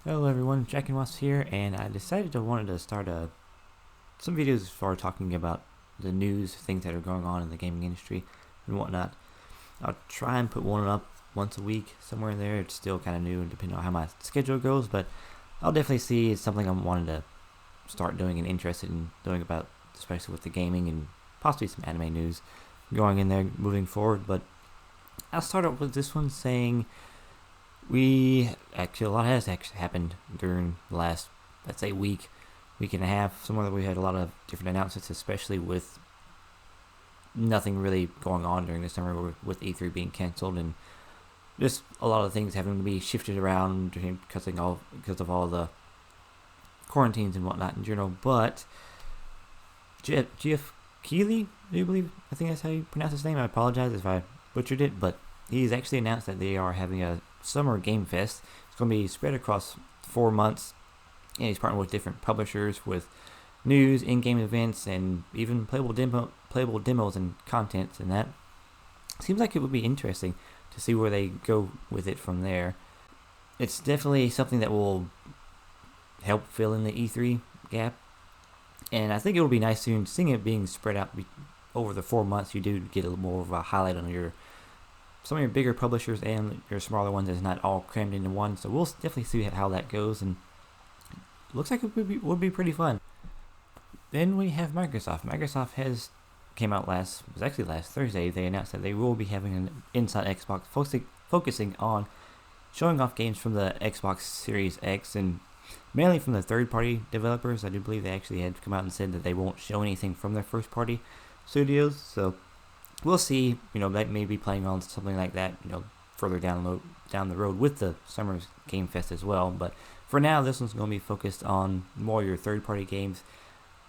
Hello everyone, Jack and Wasp here, and I decided I wanted to start some videos for talking about the news, things that are going on in the gaming industry and whatnot. I'll try and put one up once a week, somewhere in there. It's still kind of new and depending on how my schedule goes, but I'll definitely see it's something I'm wanting to start doing and interested in doing about, especially with the gaming and possibly some anime news going in there moving forward. But I'll start out with this one saying a lot has actually happened during the last, let's say, week and a half. Somewhere that we had a lot of different announcements, especially with nothing really going on during the summer with E3 being canceled and just a lot of things having to be shifted around because of all the quarantines and whatnot in general. But Jeff Keighley, I think that's how you pronounce his name. I apologize if I butchered it, but he's actually announced that they are having a Summer Game Fest. It's going to be spread across 4 months, and he's partnered with different publishers with news, in-game events, and even playable demos and content. And that seems like it would be interesting to see where they go with it from there. It's definitely something that will help fill in the E3 gap, and I think it will be nice soon seeing it being spread out over the 4 months. You do get a little more of a highlight on some of your bigger publishers and your smaller ones is not all crammed into one. So we'll definitely see how that goes, and it looks like it would be pretty fun. Then we have Microsoft. Microsoft came out last Thursday. They announced that they will be having an Inside Xbox focusing on showing off games from the Xbox Series X and mainly from the third-party developers. I do believe they actually had come out and said that they won't show anything from their first-party studios. So we'll see. That may be playing on something like that. Further down the road with the Summer Game Fest as well. But for now, this one's going to be focused on more your third-party games.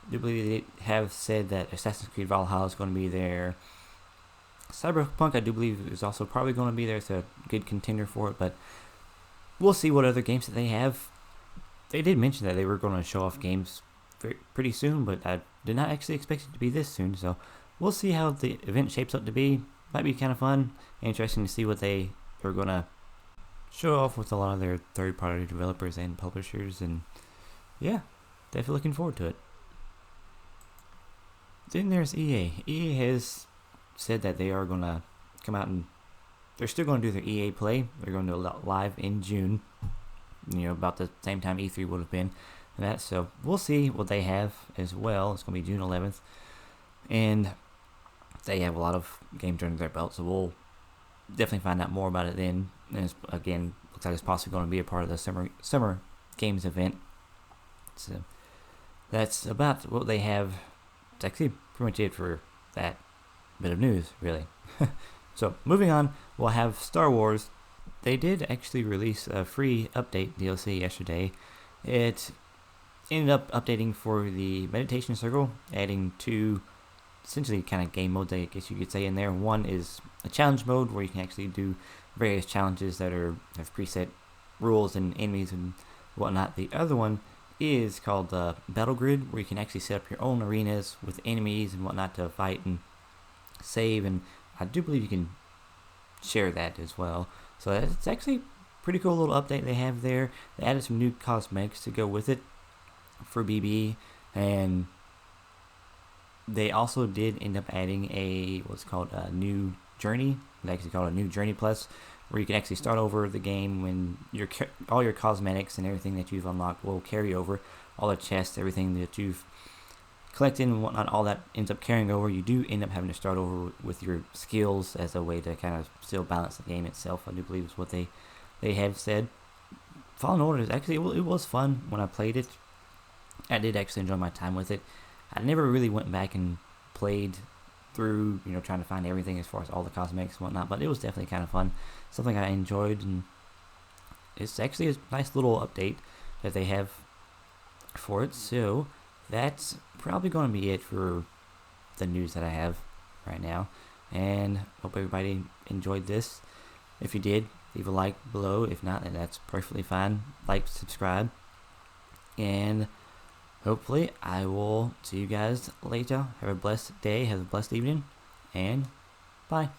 I do believe they have said that Assassin's Creed Valhalla is going to be there. Cyberpunk, I do believe, is also probably going to be there. It's a good contender for it. But we'll see what other games that they have. They did mention that they were going to show off games pretty soon, but I did not actually expect it to be this soon. So we'll see how the event shapes up to be. Might be kind of fun. Interesting to see what they are going to show off with a lot of their third-party developers and publishers. And yeah, definitely looking forward to it. Then there's EA. EA has said that they are going to come out and they're still going to do their EA Play. They're going to do it live in June. About the same time E3 would have been. So we'll see what they have as well. It's going to be June 11th. And they have a lot of games under their belt, so we'll definitely find out more about it then. And looks like it's possibly going to be a part of the summer games event. So that's about what they have. It's actually pretty much it for that bit of news, really. So moving on, we'll have Star Wars. They did actually release a free update DLC yesterday. It ended up updating for the Meditation Circle, adding 2 essentially kind of game modes, I guess you could say, in there. One is a challenge mode where you can actually do various challenges that have preset rules and enemies and whatnot. The other one is called the Battle Grid, where you can actually set up your own arenas with enemies and whatnot to fight and save, and I do believe you can share that as well. So it's actually a pretty cool little update they have there. They added some new cosmetics to go with it for BB, and they also did end up adding what's called a new journey. It's actually called a new journey plus, where you can actually start over the game when all your cosmetics and everything that you've unlocked will carry over. All the chests, everything that you've collected and whatnot, all that ends up carrying over. You do end up having to start over with your skills as a way to kind of still balance the game itself. I do believe is what they have said. Fallen Order is actually, it was fun when I played it. I did actually enjoy my time with it. I never really went back and played through, trying to find everything as far as all the cosmetics and whatnot, but it was definitely kind of fun. Something I enjoyed, and it's actually a nice little update that they have for it. So that's probably going to be it for the news that I have right now, and hope everybody enjoyed this. If you did, leave a like below. If not, then that's perfectly fine. Like, subscribe, and hopefully I will see you guys later. Have a blessed day, have a blessed evening, and bye.